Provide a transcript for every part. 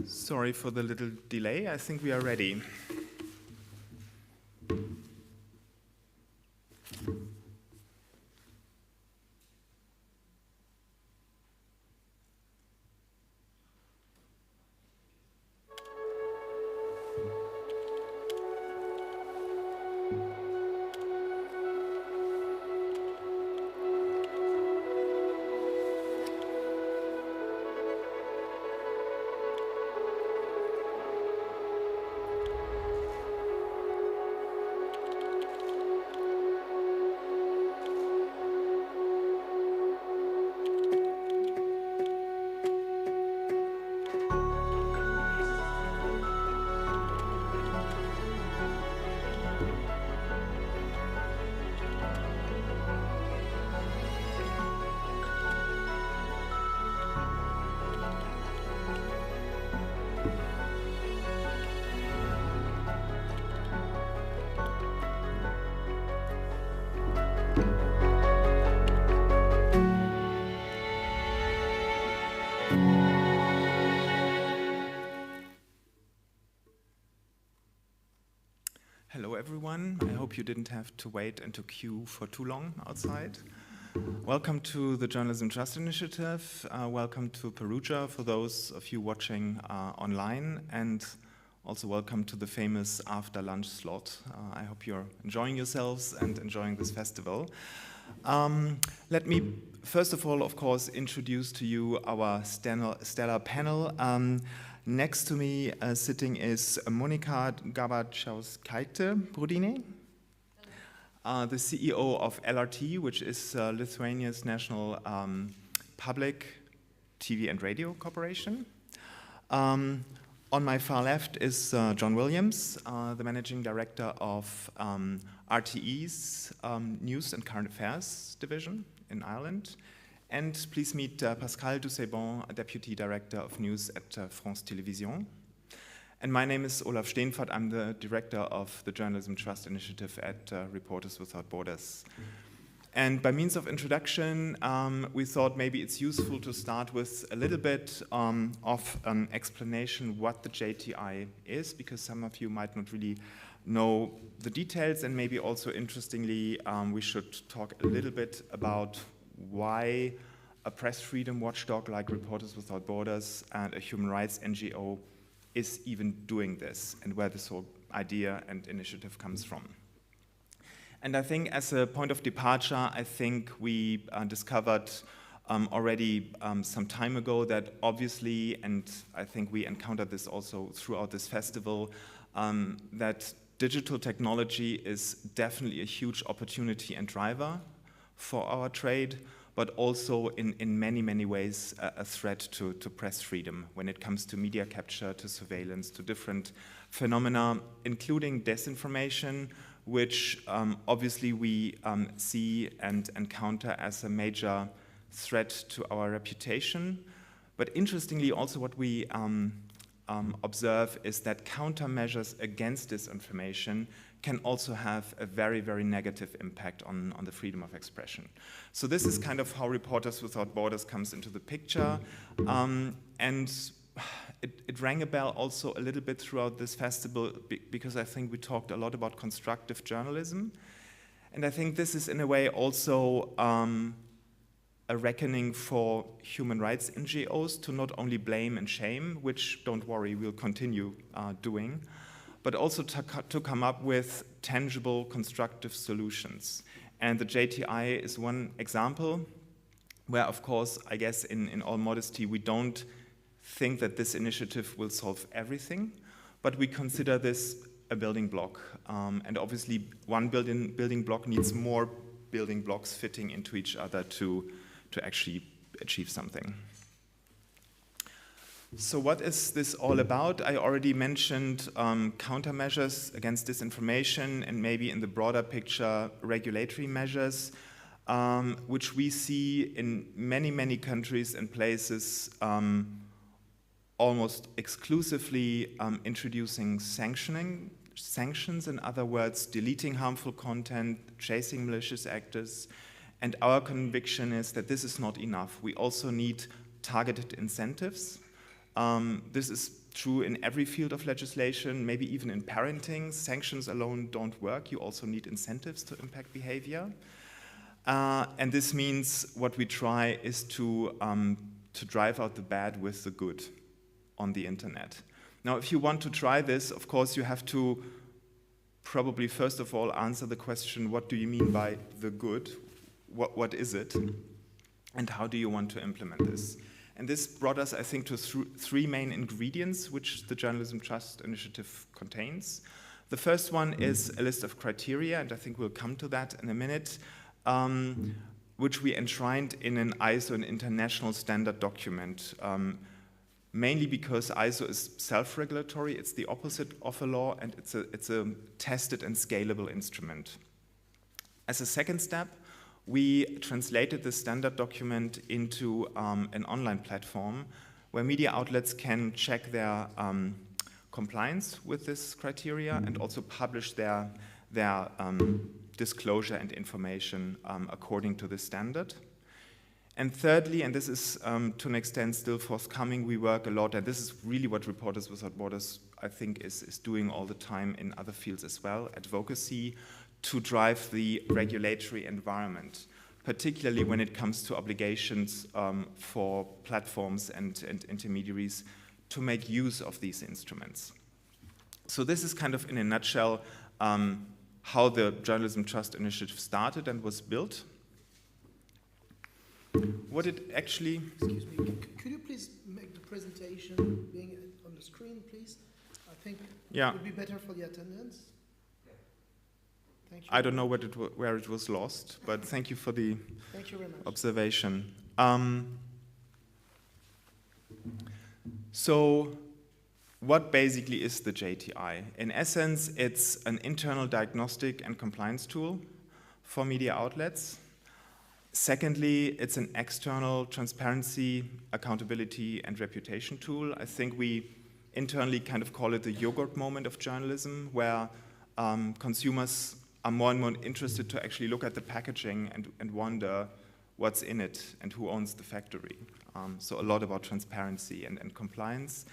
Sorry for the little delay. I think we are ready. Hello everyone, I hope you didn't have to wait and to queue for too long outside. Welcome to the Journalism Trust Initiative, welcome to Perugia for those of you watching online, and also welcome to the famous after lunch slot. I hope you're enjoying yourselves and enjoying this festival. Let me first of all, of course, introduce to you our stellar panel. Next to me sitting is Monika Garbačiauskaitė-Budrienė, the CEO of LRT, which is Lithuania's national public TV and radio corporation. On my far left is John Williams, the managing director of RTE's News and Current Affairs division in Ireland. And please meet Pascal Doucet-Bon, Deputy Director of News at France Télévisions. And my name is Olaf Steenfert. I'm the Director of the Journalism Trust Initiative at Reporters Without Borders. And by means of introduction, we thought maybe it's useful to start with a little bit of an explanation what the JTI is, because some of you might not really know the details, and maybe also interestingly, we should talk a little bit about why a press freedom watchdog like Reporters Without Borders and a human rights NGO is even doing this, and where this whole idea and initiative comes from. And I think as a point of departure, I think we discovered already some time ago that obviously, and I think we encountered this also throughout this festival, that digital technology is definitely a huge opportunity and driver for our trade, but also in many, many ways a threat to press freedom when it comes to media capture, to surveillance, to different phenomena, including disinformation, which obviously we see and encounter as a major threat to our reputation. But interestingly, also what we observe is that countermeasures against disinformation can also have a very, very negative impact on the freedom of expression. So this is kind of how Reporters Without Borders comes into the picture. And it rang a bell also a little bit throughout this festival because I think we talked a lot about constructive journalism. And I think this is in a way also a reckoning for human rights NGOs to not only blame and shame, which, don't worry, we'll continue doing, but also to come up with tangible, constructive solutions. And the JTI is one example where, of course, I guess in all modesty, we don't think that this initiative will solve everything, but we consider this a building block. And obviously, one building block needs more building blocks fitting into each other to actually achieve something. So what is this all about? I already mentioned countermeasures against disinformation and maybe in the broader picture, regulatory measures, which we see in many, many countries and places almost exclusively introducing sanctions, in other words, deleting harmful content, chasing malicious actors. And our conviction is that this is not enough. We also need targeted incentives. This is true in every field of legislation, maybe even in parenting. Sanctions alone don't work. You also need incentives to impact behavior. And this means what we try is to drive out the bad with the good on the internet. Now, if you want to try this, of course, you have to probably first of all answer the question, what do you mean by the good? What is it? And how do you want to implement this? And this brought us, I think, to three main ingredients which the Journalism Trust Initiative contains. The first one is a list of criteria, and I think we'll come to that in a minute, which we enshrined in an ISO, an international standard document, mainly because ISO is self-regulatory, it's the opposite of a law, and it's a tested and scalable instrument. As a second step, we translated the standard document into an online platform where media outlets can check their compliance with this criteria and also publish their disclosure and information according to the standard. And thirdly, and this is to an extent still forthcoming, we work a lot, and this is really what Reporters Without Borders, I think, is doing all the time in other fields as well, advocacy, to drive the regulatory environment, particularly when it comes to obligations for platforms and intermediaries to make use of these instruments. So this is kind of in a nutshell how the Journalism Trust Initiative started and was built. What it actually... Excuse me, could you please make the presentation being on the screen, please? I think it would be better for the attendance. Thank you. I don't know where it was lost, but thank you for the observation. So what basically is the JTI? In essence, it's an internal diagnostic and compliance tool for media outlets. Secondly, it's an external transparency, accountability, and reputation tool. I think we internally kind of call it the yogurt moment of journalism, where consumers are more and more interested to actually look at the packaging and wonder what's in it and who owns the factory. So a lot about transparency and compliance.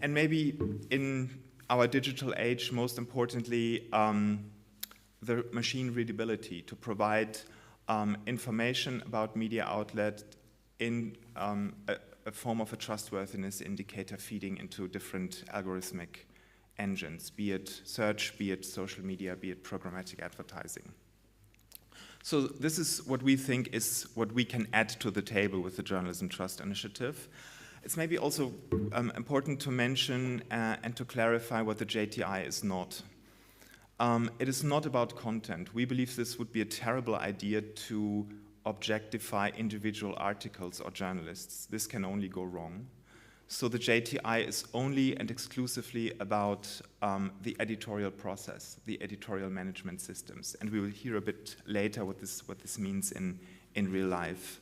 And maybe in our digital age, most importantly, the machine readability, to provide information about media outlet in a form of a trustworthiness indicator feeding into different algorithmic engines, be it search, be it social media, be it programmatic advertising. So this is what we think is what we can add to the table with the Journalism Trust Initiative. It's maybe also important to mention and to clarify what the JTI is not. It is not about content. We believe this would be a terrible idea to objectify individual articles or journalists. This can only go wrong. So the JTI is only and exclusively about the editorial process, the editorial management systems. And we will hear a bit later what this means in real life.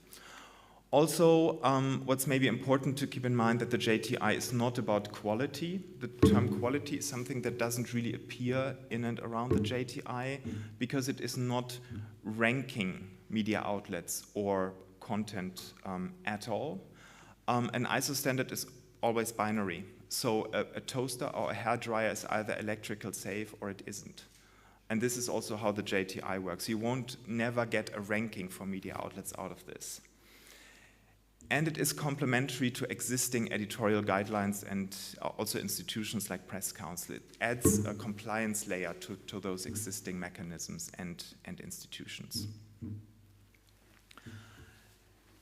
Also, what's maybe important to keep in mind that the JTI is not about quality. The term quality is something that doesn't really appear in and around the JTI because it is not ranking media outlets or content at all. An ISO standard is always binary. So a toaster or a hairdryer is either electrical safe or it isn't. And this is also how the JTI works. You won't never get a ranking for media outlets out of this. And it is complementary to existing editorial guidelines and also institutions like Press Council. It adds a compliance layer to those existing mechanisms and institutions.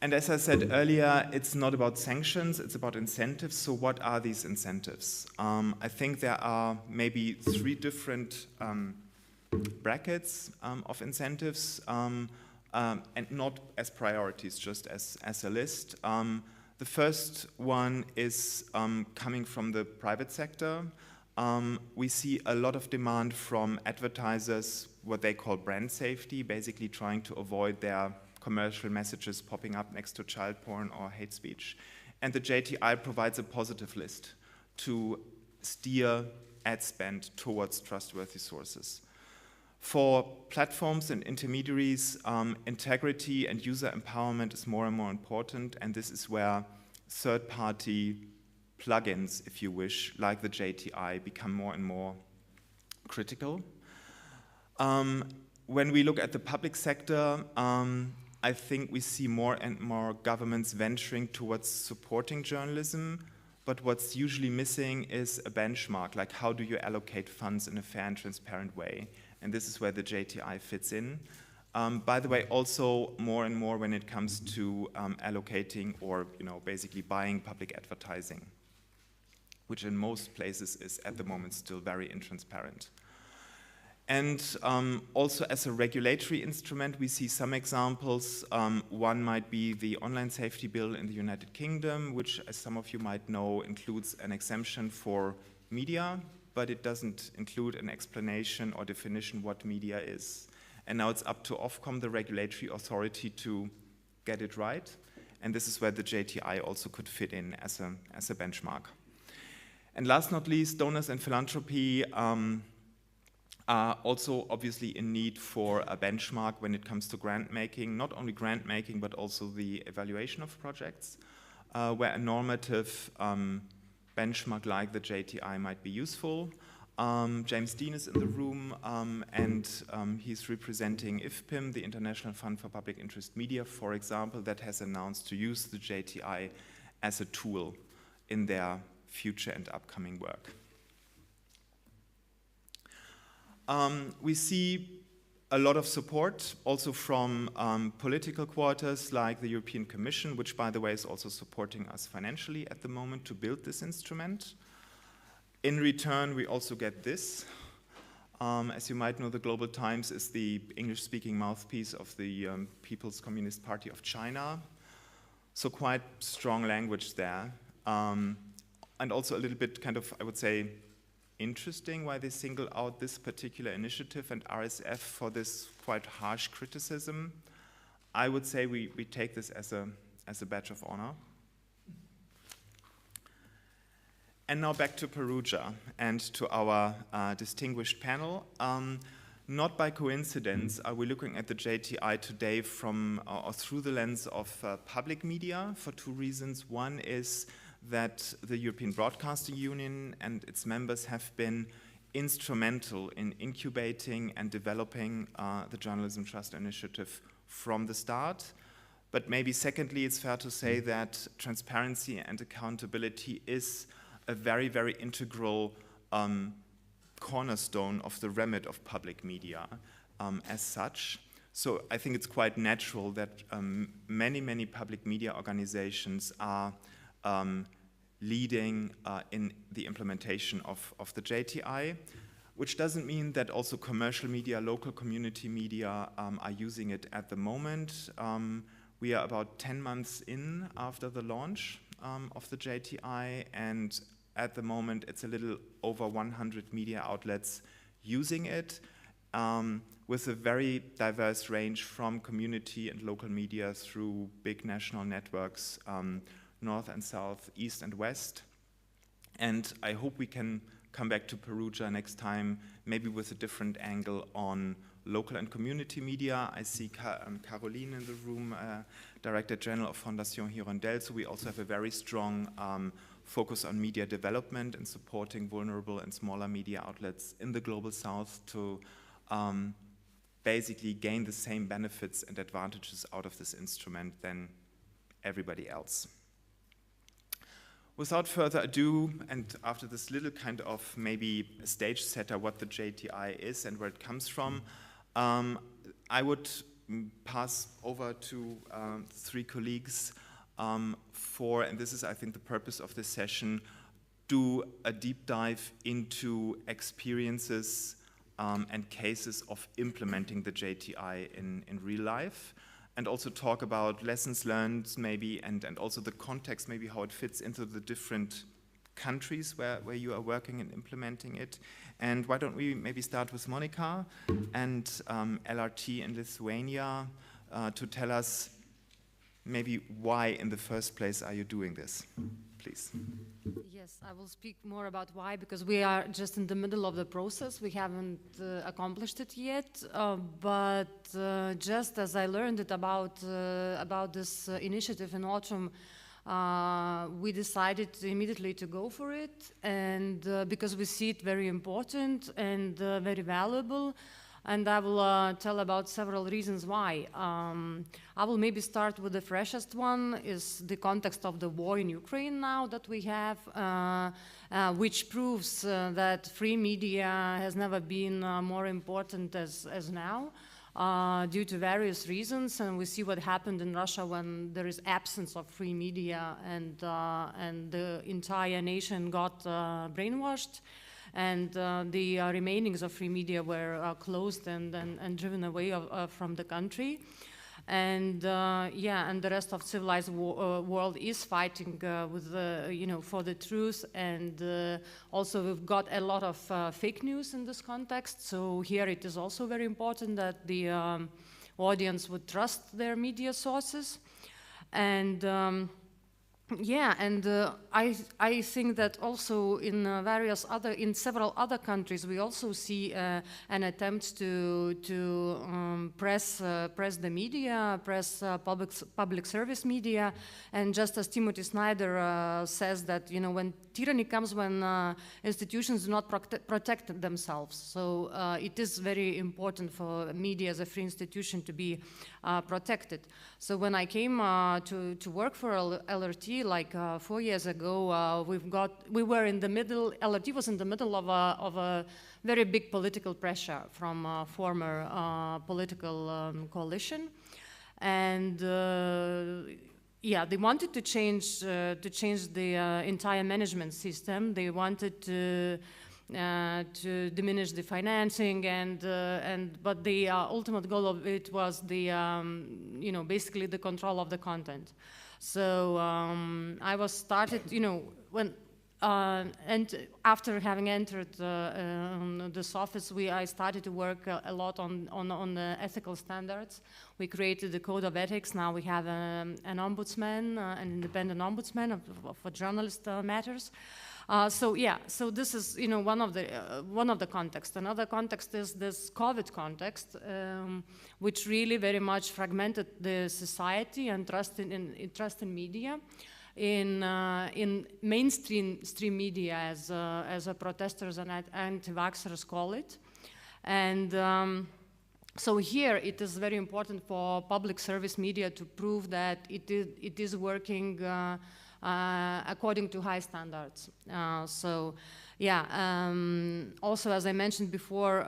And as I said earlier, it's not about sanctions, it's about incentives. So what are these incentives? I think there are maybe three different brackets of incentives. And not as priorities, just as a list. The first one is coming from the private sector. We see a lot of demand from advertisers, what they call brand safety, basically trying to avoid their commercial messages popping up next to child porn or hate speech. And the JTI provides a positive list to steer ad spend towards trustworthy sources. For platforms and intermediaries, integrity and user empowerment is more and more important, and this is where third-party plugins, if you wish, like the JTI, become more and more critical. When we look at the public sector, I think we see more and more governments venturing towards supporting journalism, but what's usually missing is a benchmark, like how do you allocate funds in a fair and transparent way? And this is where the JTI fits in. By the way, also more and more when it comes to allocating or basically buying public advertising, which in most places is at the moment still very intransparent. And also as a regulatory instrument, we see some examples. One might be the Online Safety Bill in the United Kingdom, which, as some of you might know, includes an exemption for media, but it doesn't include an explanation or definition what media is. And now it's up to Ofcom, the regulatory authority, to get it right. And this is where the JTI also could fit in as a benchmark. And last not least, donors and philanthropy are also obviously in need for a benchmark when it comes to grant making, not only grant making, but also the evaluation of projects, where a normative benchmark like the JTI might be useful. James Dean is in the room, and he's representing IFPIM, the International Fund for Public Interest Media, for example, that has announced to use the JTI as a tool in their future and upcoming work. We see a lot of support also from political quarters like the European Commission, which, by the way, is also supporting us financially at the moment to build this instrument. In return, we also get this. As you might know, the Global Times is the English-speaking mouthpiece of the People's Communist Party of China. So quite strong language there. And also a little bit kind of, I would say, interesting why they single out this particular initiative and RSF for this quite harsh criticism. I would say we take this as a badge of honor. And now back to Perugia and to our distinguished panel. Not by coincidence are we looking at the JTI today from or through the lens of public media for two reasons. One is that the European Broadcasting Union and its members have been instrumental in incubating and developing the Journalism Trust Initiative from the start. But maybe secondly, it's fair to say that transparency and accountability is a very, very integral cornerstone of the remit of public media as such. So I think it's quite natural that many, many public media organizations are leading in the implementation of the JTI, which doesn't mean that also commercial media, local community media are using it at the moment. We are about 10 months in after the launch of the JTI, and at the moment it's a little over 100 media outlets using it, with a very diverse range from community and local media through big national networks, north and south, east and west. And I hope we can come back to Perugia next time, maybe with a different angle on local and community media. I see Caroline in the room, Director General of Fondation Hirondelle. So we also have a very strong focus on media development and supporting vulnerable and smaller media outlets in the Global South to basically gain the same benefits and advantages out of this instrument than everybody else. Without further ado, and after this little kind of maybe a stage setter what the JTI is and where it comes from, I would pass over to three colleagues for, and this is I think the purpose of this session, do a deep dive into experiences and cases of implementing the JTI in real life, and also talk about lessons learned maybe, and also the context, maybe how it fits into the different countries where you are working and implementing it. And why don't we maybe start with Monica and LRT in Lithuania to tell us maybe why in the first place are you doing this, please. Yes, I will speak more about why, because we are just in the middle of the process. We haven't accomplished it yet, but just as I learned it about this initiative in autumn, we decided immediately to go for it, and because we see it very important and very valuable. And I will tell about several reasons why. I will maybe start with the freshest one, is the context of the war in Ukraine now that we have, which proves that free media has never been more important as now, due to various reasons. And we see what happened in Russia when there is absence of free media, and the entire nation got brainwashed. And the remainings of free media were closed and driven away from the country. And yeah, and the rest of civilized world is fighting with for the truth. And also we've got a lot of fake news in this context. So here it is also very important that the audience would trust their media sources. And yeah, and I think that also in several other countries we also see an attempt to press the media, press public service media, and just as Timothy Snyder says that when tyranny comes when institutions do not protect themselves. So it is very important for media as a free institution to be protected. So when I came to work for LRT like 4 years ago, we were in the middle. LRT was in the middle of a very big political pressure from a former political coalition, and yeah, they wanted to change the entire management system. They wanted to diminish the financing, but the ultimate goal of it was the basically the control of the content. So I was started when and after having entered this office, I started to work a lot on the ethical standards. We created the code of ethics. Now we have an ombudsman, an independent ombudsman for journalist matters. So yeah, so this is one of the contexts. Another context is this COVID context, which really very much fragmented the society and trust in media, in mainstream media, as protesters and anti-vaxxers call it, and. So here it is very important for public service media to prove that it is working according to high standards. So yeah, also as I mentioned before,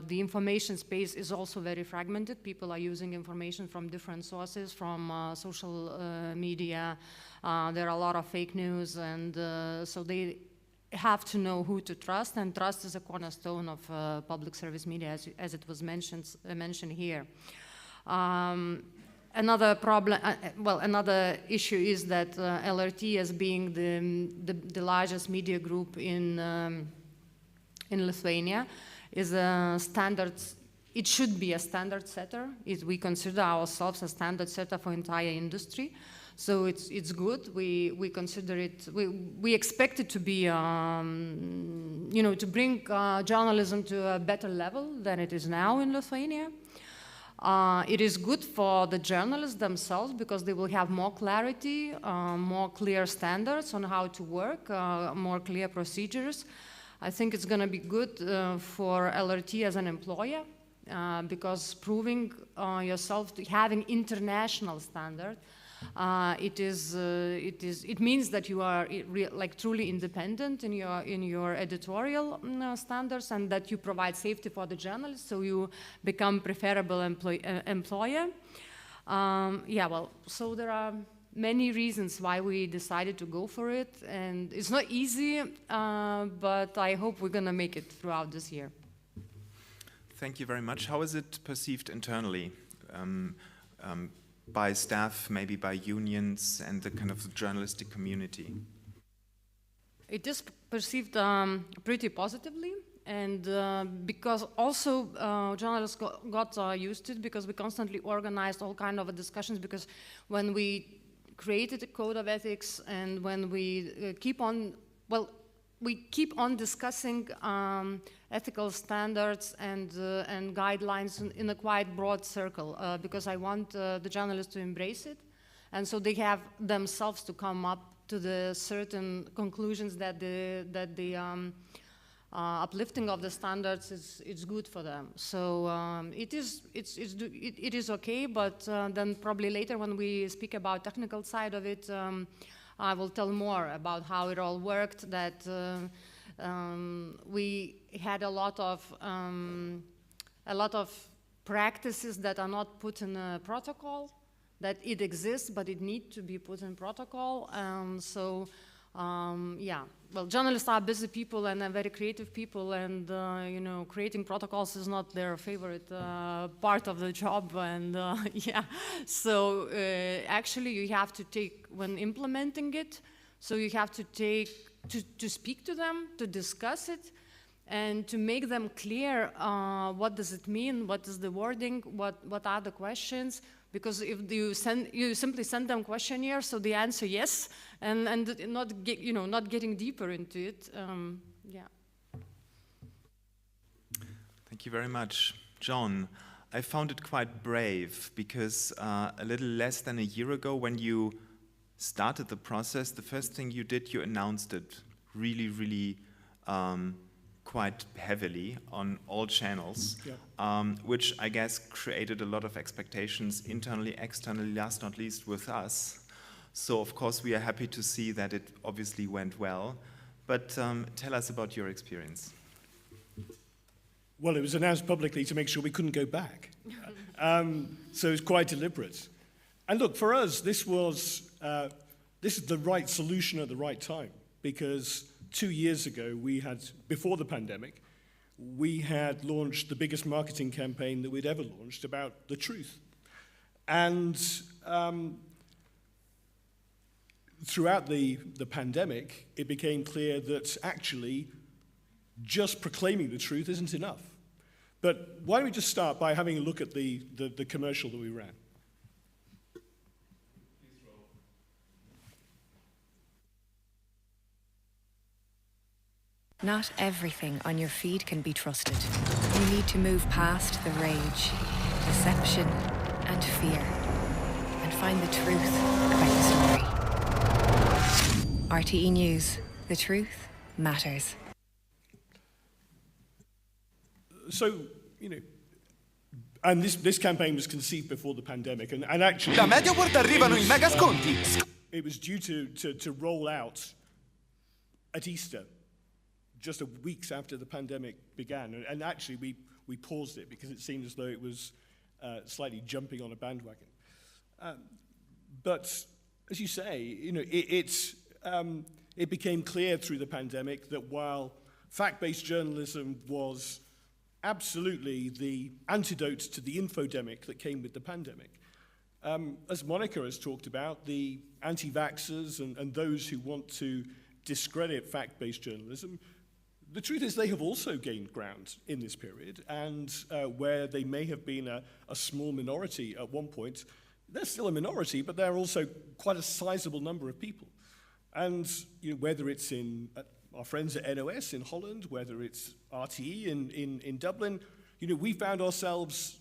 the information space is also very fragmented. People are using information from different sources, from social media. There are a lot of fake news, and so they have to know who to trust, and trust is a cornerstone of public service media, as it was mentioned here. Another problem, another issue is that LRT, as being the largest media group in Lithuania, is a standard. It should be a standard setter. We consider ourselves a standard setter for entire industry. So it's good. We consider it. We expect it to be, to bring journalism to a better level than it is now in Lithuania. It is good for the journalists themselves because they will have more clarity, more clear standards on how to work, more clear procedures. I think it's going to be good for LRT as an employer because proving yourself to having international standard. It means that you are truly independent in your editorial standards, and that you provide safety for the journalists, so you become preferable employer. So there are many reasons why we decided to go for it, and it's not easy, but I hope we're going to make it throughout this year. Thank you very much. How is it perceived internally? By staff, maybe by unions and the kind of journalistic community? It is perceived pretty positively, and because also journalists got used to it, because we constantly organized all kind of discussions, because when we created a code of ethics and when we keep on discussing ethical standards and guidelines in a quite broad circle, because I want the journalists to embrace it And so they have themselves to come up to the certain conclusions that the uplifting of the standards is good for them. So it is okay, but then probably later when we speak about technical side of it, I will tell more about how it all worked. That we had a lot of practices that are not put in a protocol. That it exists, but it needs to be put in protocol. Yeah, well, journalists are busy people and very creative people, and you know, creating protocols is not their favorite part of the job. And yeah, so actually, you have to take when implementing it. So you have to take to speak to them, to discuss it, and to make them clear what does it mean, what is the wording, what are the questions. Because if you simply send them questionnaires, so they answer yes, and not getting deeper into it. Yeah. Thank you very much, John. I found it quite brave because a little less than a year ago, when you started the process, the first thing you did, you announced it really quite heavily on all channels, which I guess created a lot of expectations internally, externally, last not least with us. So of course we are happy to see that it obviously went well, but tell us about your experience. Well, it was announced publicly to make sure we couldn't go back. So it was quite deliberate. And look, for us, this is the right solution at the right time, because 2 years ago, before the pandemic, we had launched the biggest marketing campaign that we'd ever launched about the truth. And throughout the pandemic, it became clear that actually just proclaiming the truth isn't enough. But why don't we just start by having a look at the commercial that we ran. Not everything on your feed can be trusted. You need to move past the rage, deception, and fear, and find the truth about the story. RTE News. The truth matters. So, you know, and this campaign was conceived before the pandemic, and actually Da Mediaport arrivano i mega sconti. It was due to roll out at Easter, just weeks after the pandemic began, and actually we paused it because it seemed as though it was slightly jumping on a bandwagon. But as you say, you know, it became clear through the pandemic that while fact-based journalism was absolutely the antidote to the infodemic that came with the pandemic, as Monica has talked about, the anti-vaxxers and those who want to discredit fact-based journalism, the truth is they have also gained ground in this period, and where they may have been a small minority at one point, they're still a minority, but they're also quite a sizable number of people. And you know, whether it's in our friends at NOS in Holland, whether it's RTE in Dublin, you know, we found ourselves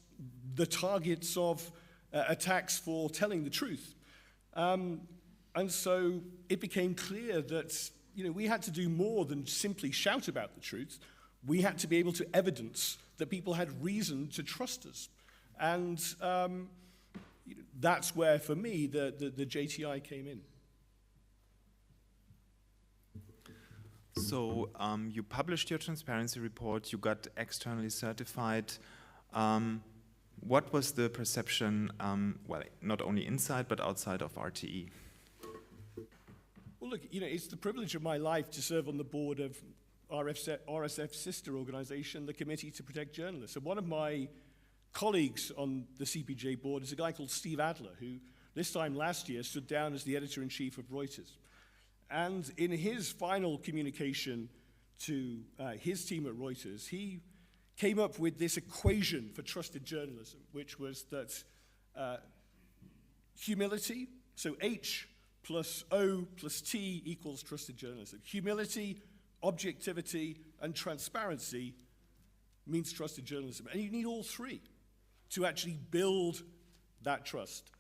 the targets of attacks for telling the truth. And so it became clear that, you know, we had to do more than simply shout about the truth. We had to be able to evidence that people had reason to trust us. And you know, that's where, for me, the JTI came in. So you published your transparency report, you got externally certified. What was the perception, well, not only inside, but outside of RTE? Well, look, you know, it's the privilege of my life to serve on the board of RSF's sister organization, the Committee to Protect Journalists. And one of my colleagues on the CPJ board is a guy called Steve Adler, who this time last year stood down as the editor-in-chief of Reuters. And in his final communication to his team at Reuters, he came up with this equation for trusted journalism, which was that humility, so H plus O plus T equals trusted journalism. Humility, objectivity, and transparency means trusted journalism. And you need all three to actually build that trust.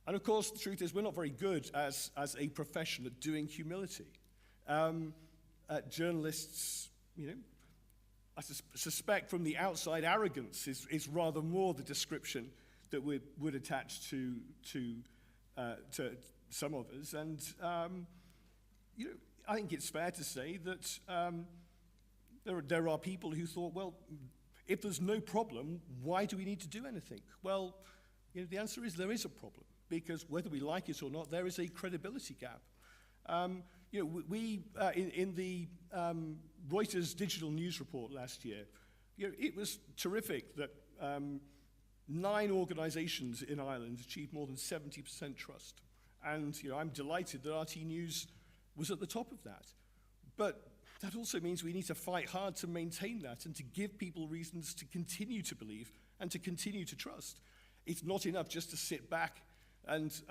And of course, the truth is we're not very good as a profession at doing humility. Journalists, I suspect from the outside, arrogance is rather more the description that would attach to some of us. And I think it's fair to say that there are people who thought, well, if there's no problem, why do we need to do anything? Well, the answer is there is a problem, because whether we like it or not, there is a credibility gap. In the Reuters digital news report last year, it was terrific that 9 organizations in Ireland achieved more than 70% trust. And I'm delighted that RT News was at the top of that. But that also means we need to fight hard to maintain that and to give people reasons to continue to believe and to continue to trust. It's not enough just to sit back and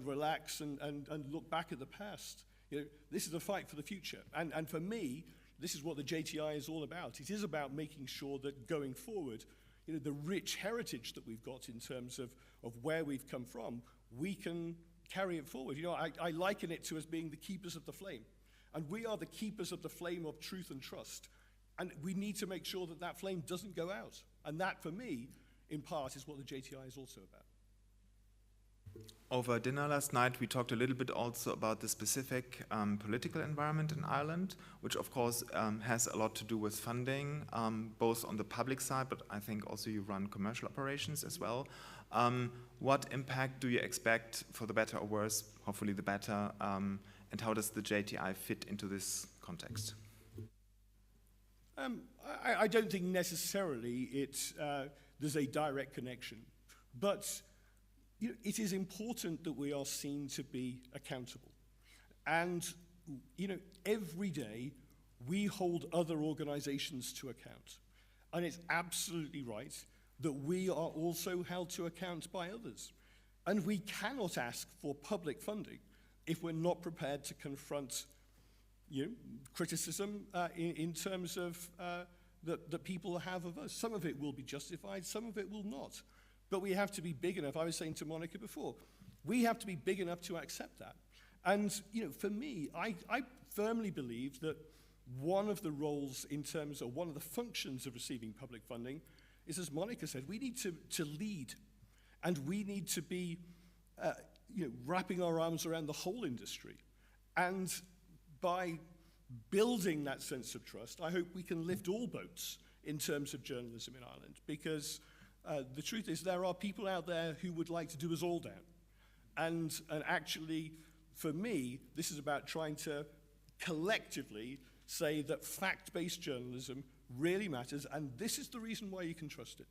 relax and look back at the past. This is a fight for the future. And for me, this is what the JTI is all about. It is about making sure that going forward, the rich heritage that we've got in terms of where we've come from, we can carry it forward. I liken it to as being the keepers of the flame. And we are the keepers of the flame of truth and trust. And we need to make sure that that flame doesn't go out. And that, for me, in part, is what the JTI is also about. Over dinner last night, we talked a little bit also about the specific political environment in Ireland, which of course has a lot to do with funding, both on the public side, but I think also you run commercial operations as well. What impact do you expect, for the better or worse, hopefully the better, and how does the JTI fit into this context? I don't think necessarily there's a direct connection, but it is important that we are seen to be accountable. And every day we hold other organizations to account. And it's absolutely right that we are also held to account by others. And we cannot ask for public funding if we're not prepared to confront criticism in terms of that people have of us. Some of it will be justified, some of it will not. But we have to be big enough. I was saying to Monica before, we have to be big enough to accept that. And for me, I firmly believe that one of the roles in terms of one of the functions of receiving public funding is, as Monica said, we need to lead, and we need to be wrapping our arms around the whole industry. And by building that sense of trust, I hope we can lift all boats in terms of journalism in Ireland, because the truth is there are people out there who would like to do us all down. And actually, for me, this is about trying to collectively say that fact-based journalism really matters, and this is the reason why you can trust it.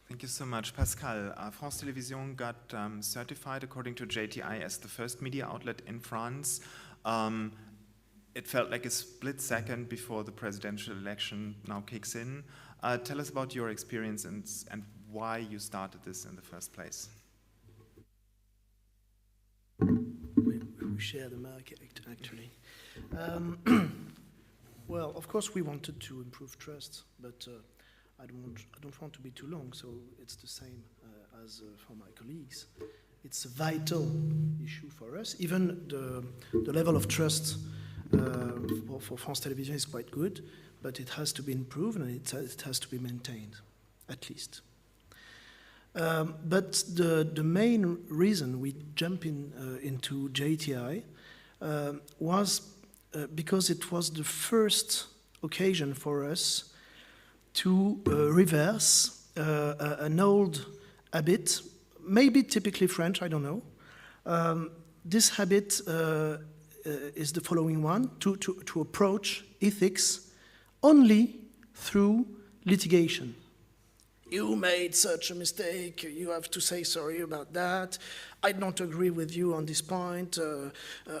Thank you so much. Pascal, France Télévisions got certified according to JTI as the first media outlet in France. It felt like a split second before the presidential election now kicks in. Tell us about your experience and why you started this in the first place. We share the market, actually. Well, of course, we wanted to improve trust, but I don't want to be too long, so it's the same as for my colleagues. It's a vital issue for us. Even the level of trust for France Télévisions is quite good, but it has to be improved and it has to be maintained, at least. But the main reason we jump into JTI was because it was the first occasion for us to reverse an old habit, maybe typically French, I don't know. This habit is the following one, to approach ethics only through litigation. You made such a mistake, you have to say sorry about that, I don't agree with you on this point,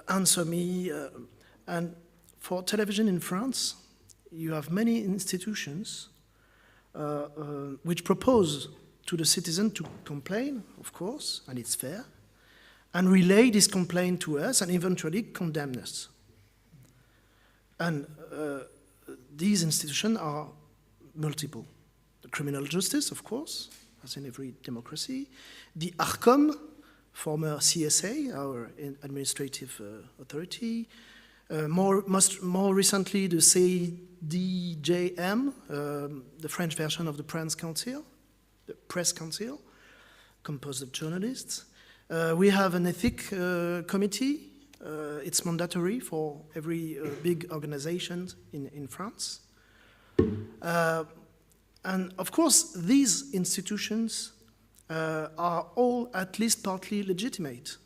answer me. And for television in France, you have many institutions which propose to the citizen to complain, of course, and it's fair, and relay this complaint to us and eventually condemn us. And these institutions are multiple. The criminal justice, of course, as in every democracy. The ARCOM, former CSA, our administrative authority. More recently, the CDJM, the French version of the Press Council, composed of journalists. We have an ethics committee. It's mandatory for every big organization in France. And of course, these institutions are all at least partly legitimate.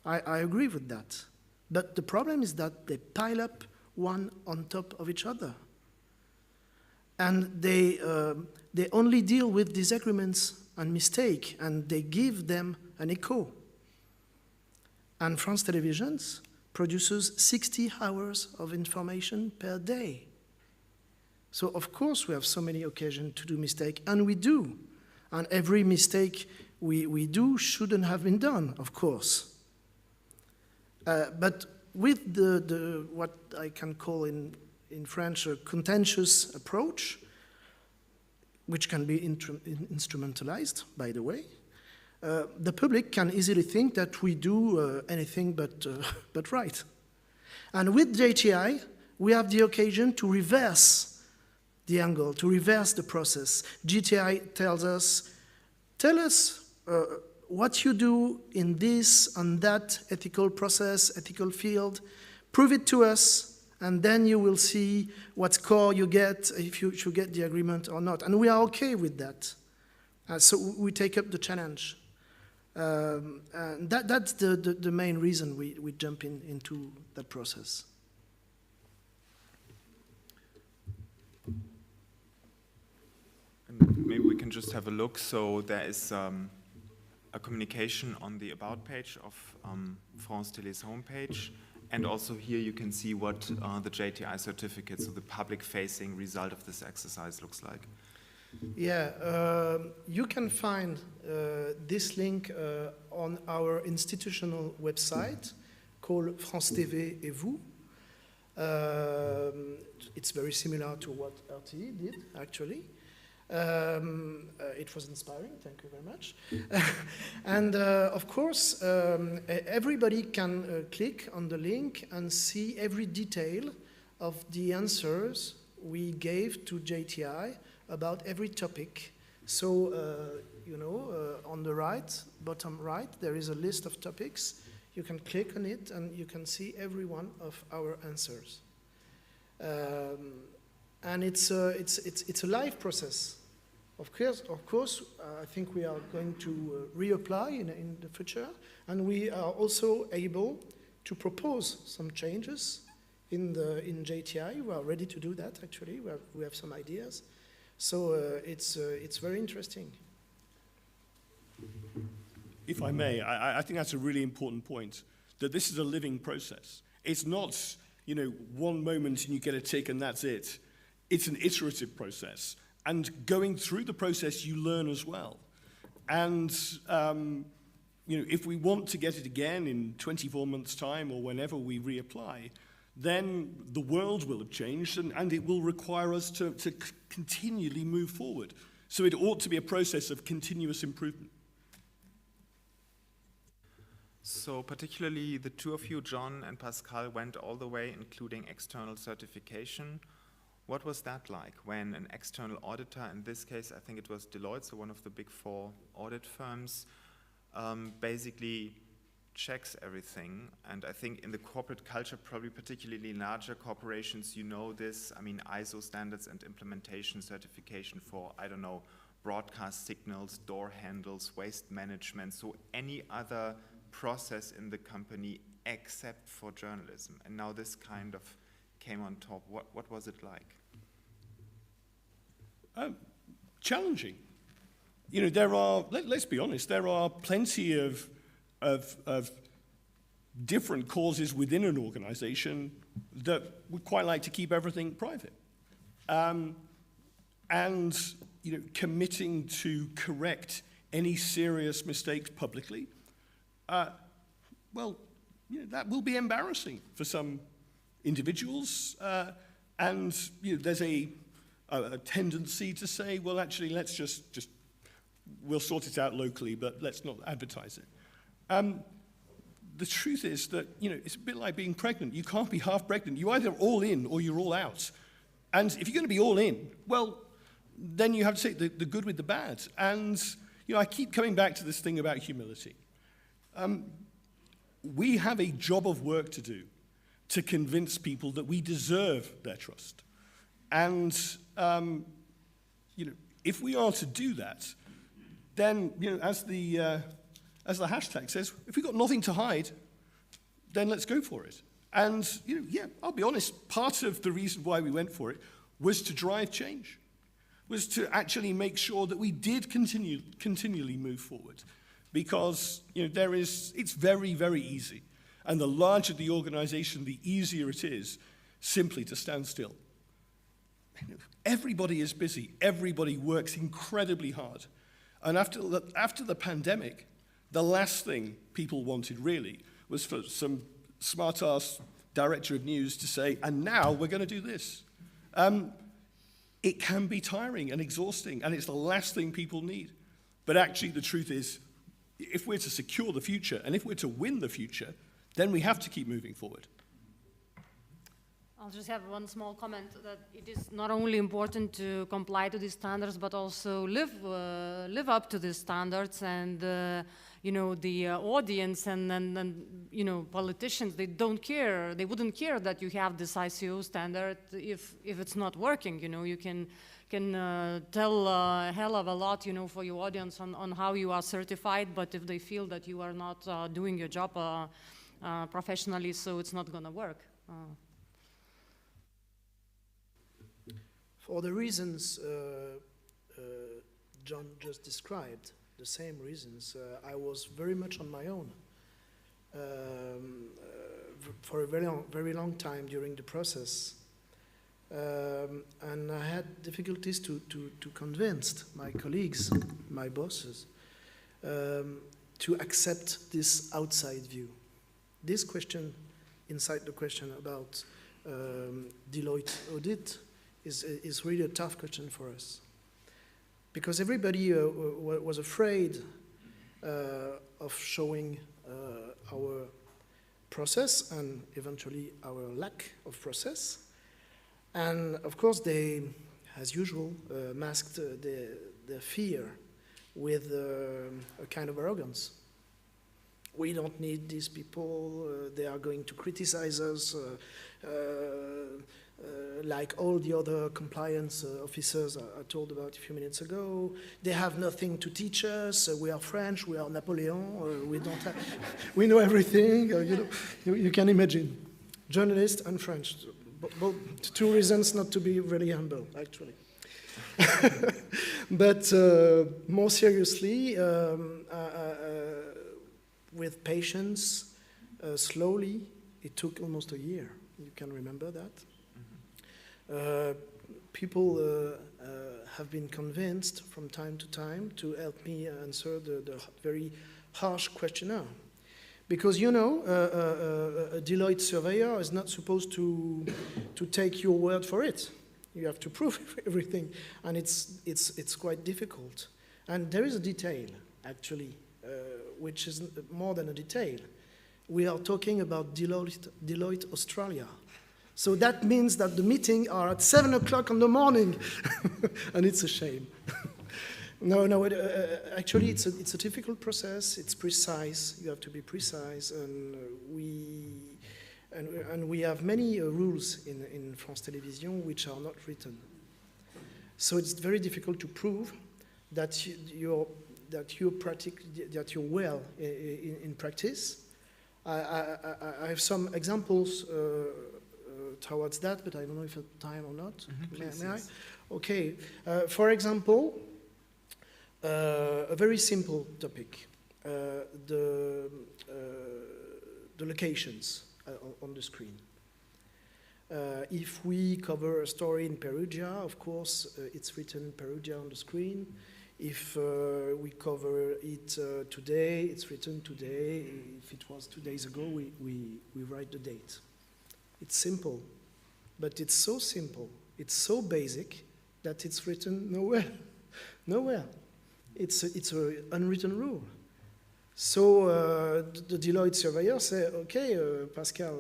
I agree with that. But the problem is that they pile up one on top of each other. And they only deal with disagreements and mistakes, and they give them an echo. And France Televisions produces 60 hours of information per day. So of course we have so many occasions to do mistakes, and we do. And every mistake we do shouldn't have been done, of course. But with the what I can call in French a contentious approach, which can be instrumentalized, by the way, the public can easily think that we do anything but right. And with JTI, we have the occasion to reverse the angle, to reverse the process. JTI tells us, tell us what you do in this and that ethical process, ethical field, prove it to us, and then you will see what score you get, if you should get the agreement or not. And we are okay with that. So we take up the challenge. And that's the main reason we jump into that process. And maybe we can just have a look. So there is a communication on the About page of France Télé's homepage. And also here you can see what the JTI certificate, so the public-facing result of this exercise looks like. Yeah, you can find this link on our institutional website called France TV et vous. It's very similar to what RTE did, actually. It was inspiring, thank you very much. And of course, everybody can click on the link and see every detail of the answers we gave to JTI about every topic. So, on the right, bottom right, there is a list of topics. You can click on it and you can see every one of our answers. And it's a live process. Of course, I think we are going to reapply in the future, and we are also able to propose some changes in JTI. We are ready to do that. Actually, we have some ideas. So it's very interesting. If I may, I think that's a really important point, that this is a living process. It's not, one moment and you get a tick and that's it. It's an iterative process. And going through the process, you learn as well. And, if we want to get it again in 24 months' time or whenever we reapply, then the world will have changed and it will require us to continually move forward. So it ought to be a process of continuous improvement. So particularly the two of you, John and Pascal, went all the way, including external certification. What was that like when an external auditor, in this case I think it was Deloitte, so one of the big 4 audit firms, basically checks everything? And I think in the corporate culture, probably particularly larger corporations, you know this, I mean ISO standards and implementation certification for, I don't know, broadcast signals, door handles, waste management, so any other process in the company except for journalism. And now this kind of came on top. What was it like? Challenging. There are, let's be honest, there are plenty of different causes within an organization that would quite like to keep everything private. And committing to correct any serious mistakes publicly, that will be embarrassing for some individuals, and there's a tendency to say, well, actually, let's just we'll sort it out locally, but let's not advertise it. The truth is that, you know, it's a bit like being pregnant. You can't be half pregnant. You're either all in or you're all out. And if you're going to be all in, well, then you have to take the good with the bad. And, you know, I keep coming back to this thing about humility. We have a job of work to do to convince people that we deserve their trust. And, you know, if we are to do that, then, you know, as the hashtag says, if we've got nothing to hide, then let's go for it. And, you know, yeah, I'll be honest, part of the reason why we went for it was to drive change, was to actually make sure that we did continually move forward. Because, you know, it's very, very easy. And the larger the organization, the easier it is simply to stand still. You know, everybody is busy. Everybody works incredibly hard. And after the pandemic, the last thing people wanted really was for some smart-ass director of news to say, and now we're going to do this. It can be tiring and exhausting, and it's the last thing people need. But actually, the truth is, if we're to secure the future, and if we're to win the future, then we have to keep moving forward. I'll just have one small comment that it is not only important to comply to these standards, but also live up to these standards. And you know, the audience and you know, politicians, they don't care. They wouldn't care that you have this ICO standard if it's not working. You know, you can tell a hell of a lot, you know, for your audience on how you are certified. But if they feel that you are not doing your job professionally, so it's not going to work. For the reasons John just described, the same reasons, I was very much on my own for a very long time during the process. And I had difficulties to convince my colleagues, my bosses, to accept this outside view. This question, inside the question about Deloitte audit, is really a tough question for us. Because everybody was afraid of showing our process and eventually our lack of process. And of course they, as usual, masked their fear with a kind of arrogance. We don't need these people, they are going to criticize us like all the other compliance officers I told about a few minutes ago. They have nothing to teach us, we are French, we are Napoleon, we don't have, we know everything, you know, you can imagine. Journalists and French, both two reasons not to be really humble, actually. But more seriously, with patience, slowly, it took almost a year. You can remember that. People have been convinced from time to time to help me answer the very harsh questionnaire. Because, you know, a Deloitte surveyor is not supposed to take your word for it. You have to prove everything, and it's quite difficult. And there is a detail, actually, which is more than a detail. We are talking about Deloitte Australia. So that means that the meetings are at 7 o'clock in the morning, and it's a shame. No, actually it's a difficult process, it's precise, you have to be precise, and we have many rules in France Télévisions which are not written. So it's very difficult to prove that you're well in practice. I have some examples towards that, but I don't know if I have time or not. Please, may yes. I? Okay. For example, a very simple topic: the locations on the screen. If we cover a story in Perugia, of course, it's written Perugia on the screen. If we cover it today, it's written today. If it was 2 days ago, we write the date. It's simple, but it's so simple, it's so basic that it's written nowhere, nowhere. it's an unwritten rule. So the Deloitte surveyor said, okay, Pascal,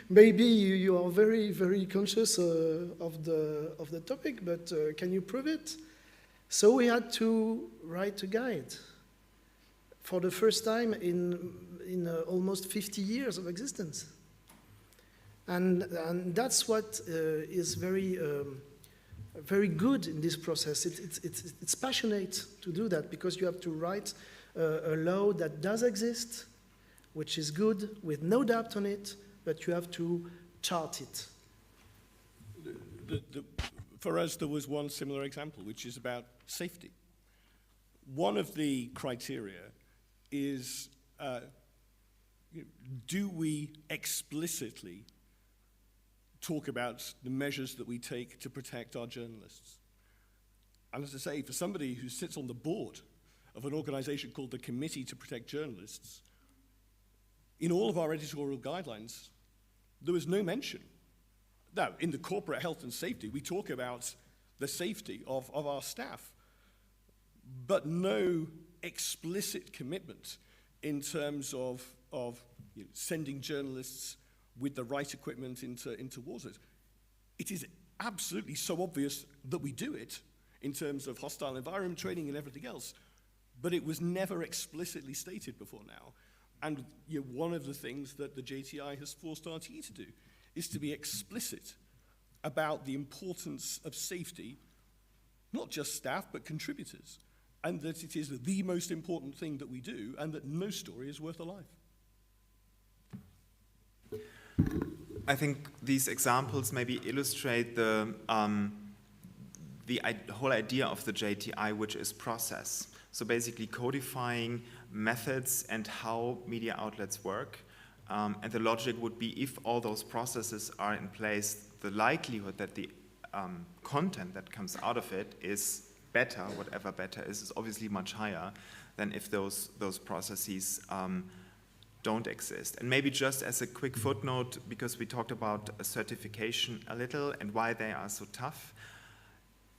maybe you are very, very conscious of the topic, but can you prove it? So we had to write a guide for the first time in almost 50 years of existence. And that's what is very, very good in this process. It's passionate to do that, because you have to write a law that does exist, which is good, with no doubt on it, but you have to chart it. For us, there was one similar example, which is about safety. One of the criteria is, do we explicitly talk about the measures that we take to protect our journalists? And as I say, for somebody who sits on the board of an organization called the Committee to Protect Journalists, in all of our editorial guidelines, there was no mention. Now, in the corporate health and safety, we talk about the safety of our staff, but no explicit commitment in terms of sending journalists with the right equipment into war zones. It is absolutely so obvious that we do it in terms of hostile environment training and everything else, but it was never explicitly stated before now. And one of the things that the JTI has forced RTE to do is to be explicit about the importance of safety, not just staff, but contributors, and that it is the most important thing that we do, and that no story is worth a life. I think these examples maybe illustrate the whole idea of the JTI, which is process. So basically codifying methods and how media outlets work. And the logic would be, if all those processes are in place, the likelihood that the content that comes out of it is better, whatever better is obviously much higher than if those processes don't exist. And maybe just as a quick footnote, because we talked about certification a little and why they are so tough.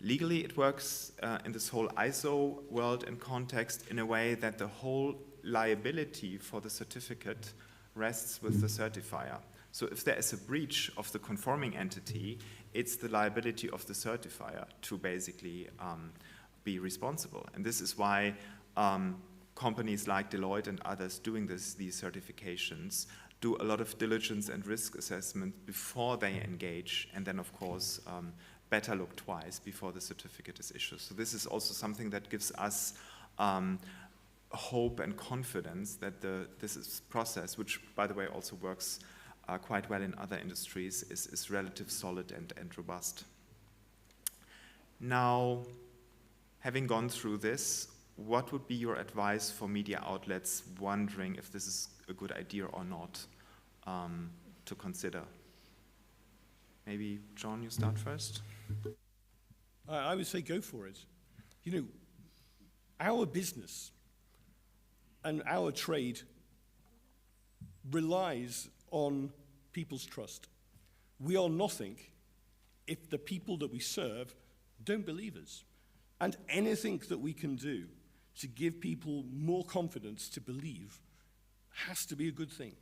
Legally, it works in this whole ISO world and context in a way that the whole liability for the certificate rests with the certifier. So if there is a breach of the conforming entity, it's the liability of the certifier to basically be responsible. And this is why companies like Deloitte and others doing these certifications do a lot of diligence and risk assessment before they engage, and then of course better look twice before the certificate is issued. So this is also something that gives us hope and confidence that this is process, which by the way also works quite well in other industries, is relatively solid and robust. Now, having gone through this, what would be your advice for media outlets wondering if this is a good idea or not to consider? Maybe, John, you start first. I would say go for it. You know, our business and our trade relies on people's trust. We are nothing if the people that we serve don't believe us. And anything that we can do to give people more confidence to believe has to be a good thing.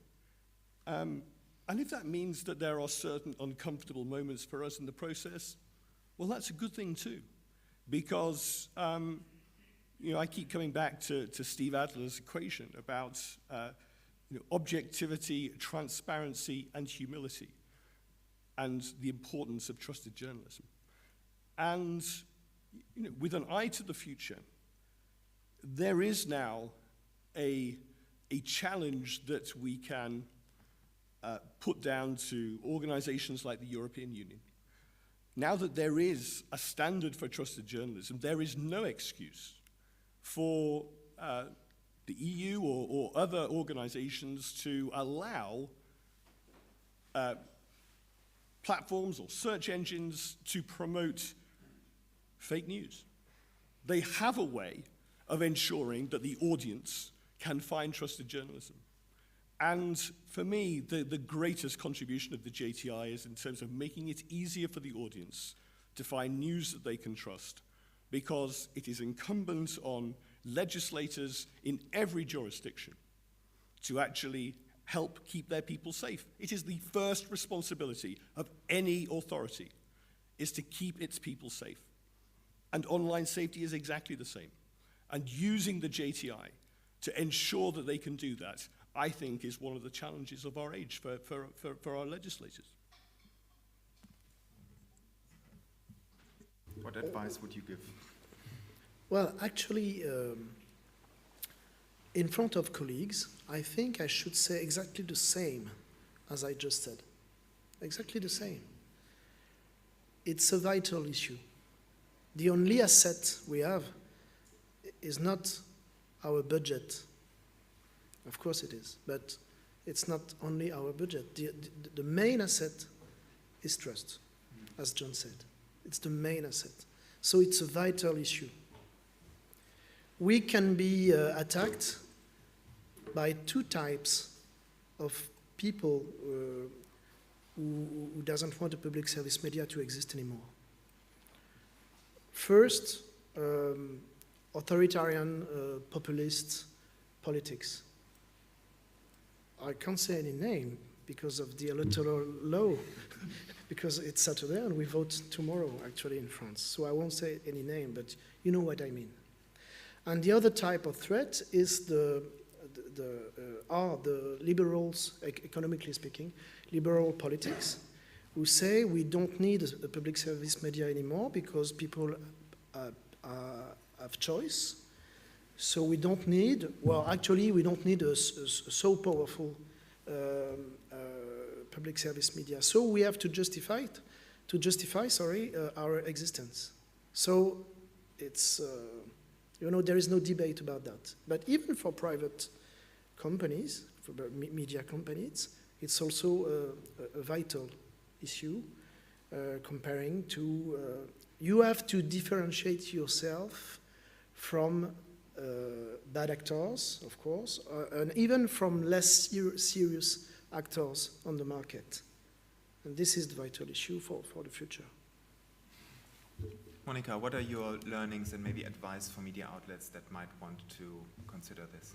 And if that means that there are certain uncomfortable moments for us in the process, well, that's a good thing too. Because I keep coming back to Steve Adler's equation about objectivity, transparency, and humility, and the importance of trusted journalism. And with an eye to the future, there is now a challenge that we can put down to organizations like the European Union. Now that there is a standard for trusted journalism, there is no excuse for the EU or other organizations to allow platforms or search engines to promote fake news. They have a way of ensuring that the audience can find trusted journalism. And for me, the greatest contribution of the JTI is in terms of making it easier for the audience to find news that they can trust, because it is incumbent on legislators in every jurisdiction to actually help keep their people safe. It is the first responsibility of any authority, is to keep its people safe. And online safety is exactly the same. And using the JTI to ensure that they can do that, I think, is one of the challenges of our age for our legislators. What advice would you give? Well, actually, in front of colleagues, I think I should say exactly the same as I just said. Exactly the same. It's a vital issue. The only asset we have is not our budget. Of course it is, but it's not only our budget. The main asset is trust, as John said. It's the main asset. So it's a vital issue. We can be attacked by two types of people who doesn't want a public service media to exist anymore. First, authoritarian populist politics. I can't say any name because of the electoral law, because it's Saturday and we vote tomorrow actually in France. So I won't say any name, but you know what I mean. And the other type of threat is the liberals, economically speaking, liberal politics, who say we don't need a public service media anymore because people have choice. So we don't need, well, actually, we don't need a so powerful public service media. So we have to justify our existence. So it's, there is no debate about that. But even for private companies, for media companies, it's also a vital issue comparing to, you have to differentiate yourself from bad actors, of course, and even from less serious actors on the market. And this is the vital issue for the future. Monica, what are your learnings and maybe advice for media outlets that might want to consider this?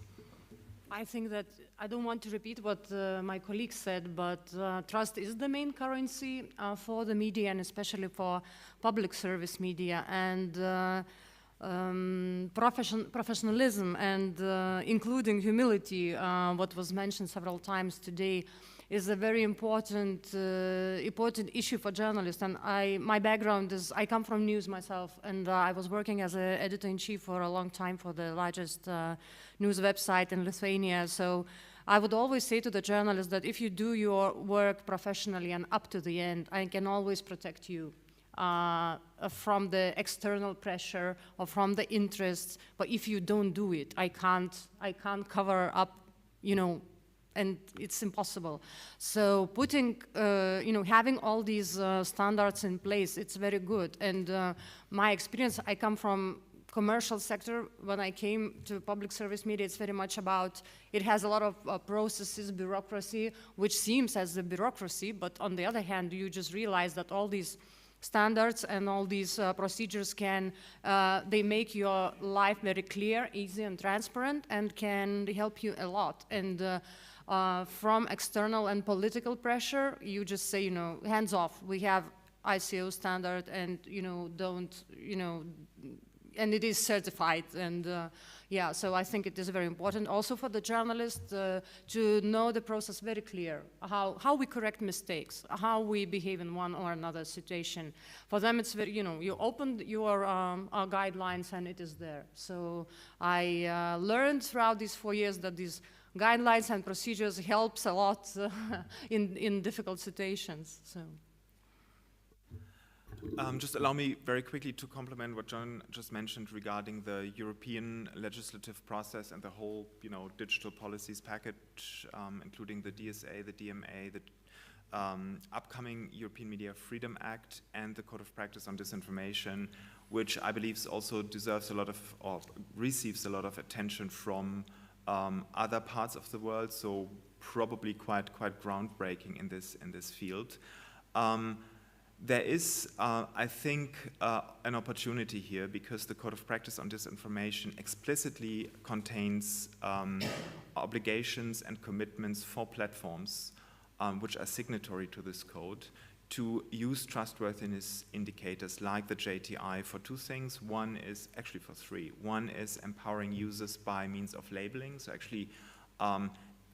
I think that I don't want to repeat what my colleague said, but trust is the main currency for the media and especially for public service media. And professionalism and including humility, what was mentioned several times today, is a very important issue for journalists. And my background is, I come from news myself, and I was working as an editor-in-chief for a long time for the largest news website in Lithuania. So I would always say to the journalists that if you do your work professionally and up to the end, I can always protect you from the external pressure or from the interests. But if you don't do it, I can't cover up, and it's impossible. So putting, having all these standards in place, it's very good. And my experience, I come from commercial sector. When I came to public service media, it's very much about, it has a lot of processes, bureaucracy, which seems as a bureaucracy, but on the other hand, you just realize that all these standards and all these procedures they make your life very clear, easy and transparent, and can help you a lot. And from external and political pressure, you just say, hands off. We have ICO standard, and and it is certified. And yeah, so I think it is very important also for the journalist to know the process very clear, how we correct mistakes, how we behave in one or another situation. For them, it's very, you open your guidelines and it is there. So I learned throughout these 4 years that these guidelines and procedures helps a lot in difficult situations. So. Just allow me very quickly to complement what John just mentioned regarding the European legislative process and the whole, digital policies package, including the DSA, the DMA, the upcoming European Media Freedom Act, and the Code of Practice on Disinformation, which I believe also deserves a lot of, or receives a lot of attention from other parts of the world. So probably quite groundbreaking in this field. There is, I think, an opportunity here because the Code of Practice on Disinformation explicitly contains obligations and commitments for platforms which are signatory to this code to use trustworthiness indicators like the JTI for two things. One is, actually for three. One is empowering users by means of labeling, so actually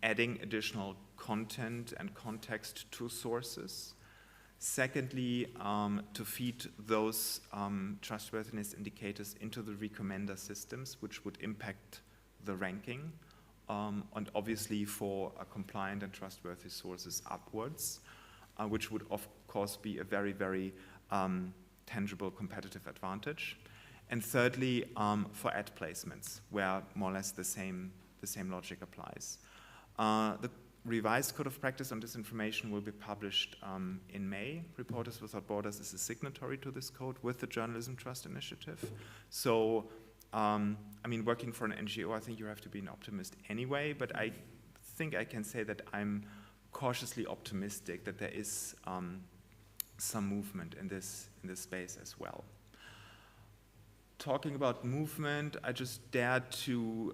adding additional content and context to sources. Secondly, to feed those trustworthiness indicators into the recommender systems, which would impact the ranking, and obviously for compliant and trustworthy sources upwards, which would of course be a very, very tangible competitive advantage. And thirdly, for ad placements, where more or less the same logic applies. The revised Code of Practice on Disinformation will be published in May. Reporters Without Borders is a signatory to this code with the Journalism Trust Initiative. So, I mean, working for an NGO, I think you have to be an optimist anyway, but I think I can say that I'm cautiously optimistic that there is some movement in this space as well. Talking about movement, I just dared to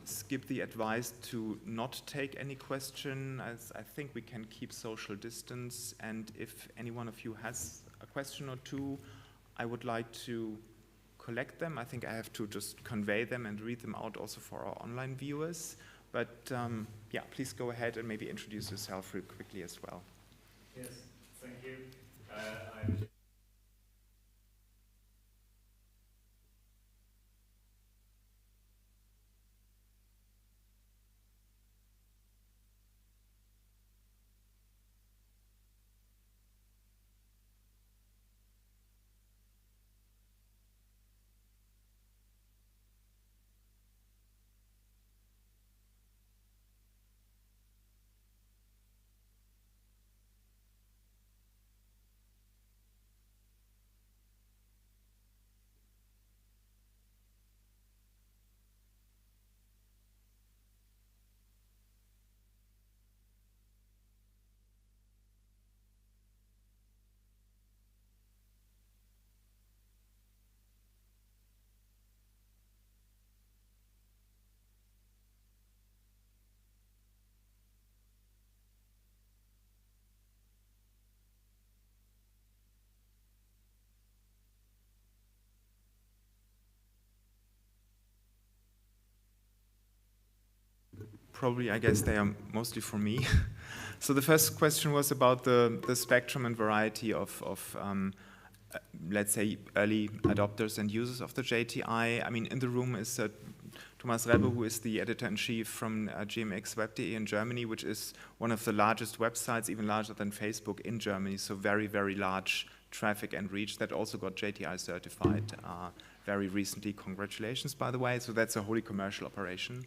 skip the advice to not take any question, as I think we can keep social distance, and if any one of you has a question or two, I would like to collect them. I think I have to just convey them and read them out also for our online viewers. But yeah, please go ahead and maybe introduce yourself real quickly as well. Yes, thank you. Probably, I guess they are mostly for me. So the first question was about the spectrum and variety of let's say, early adopters and users of the JTI. I mean, in the room is Thomas Rebbe, who is the editor-in-chief from gmx-web.de in Germany, which is one of the largest websites, even larger than Facebook in Germany, so very, very large traffic and reach that also got JTI certified very recently. Congratulations, by the way. So that's a wholly commercial operation.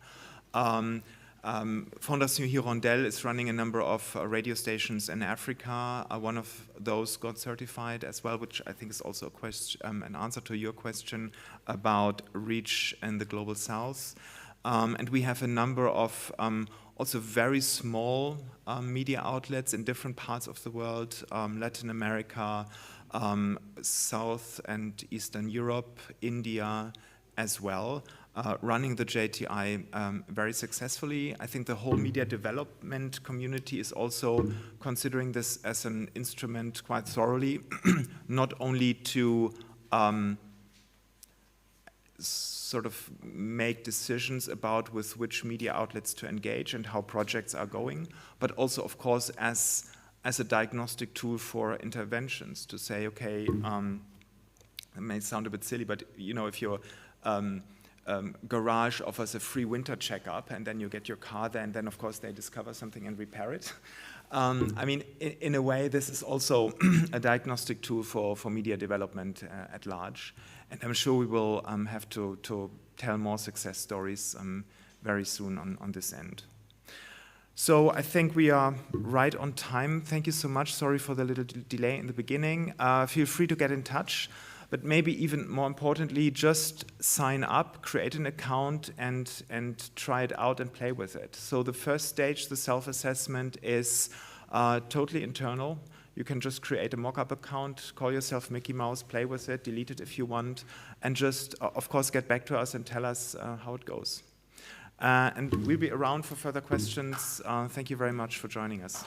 Fondation Hirondelle is running a number of radio stations in Africa. One of those got certified as well, which I think is also a question, an answer to your question about reach in the global south. And we have a number of also very small media outlets in different parts of the world, Latin America, South and Eastern Europe, India as well. Running the JTI very successfully. I think the whole media development community is also considering this as an instrument quite thoroughly, not only to sort of make decisions about with which media outlets to engage and how projects are going, but also, of course, as a diagnostic tool for interventions to say, okay, it may sound a bit silly, but you know, if you're garage offers a free winter checkup, and then you get your car there, and then of course they discover something and repair it. I mean, in a way, this is also a diagnostic tool for media development at large, and I'm sure we will have to tell more success stories very soon on this end. So I think we are right on time. Thank you so much. Sorry for the little delay in the beginning. Feel free to get in touch. But maybe even more importantly, just sign up, create an account, and try it out and play with it. So the first stage, the self-assessment, is totally internal. You can just create a mock-up account, call yourself Mickey Mouse, play with it, delete it if you want, and just, of course, get back to us and tell us how it goes. And we'll be around for further questions. Thank you very much for joining us.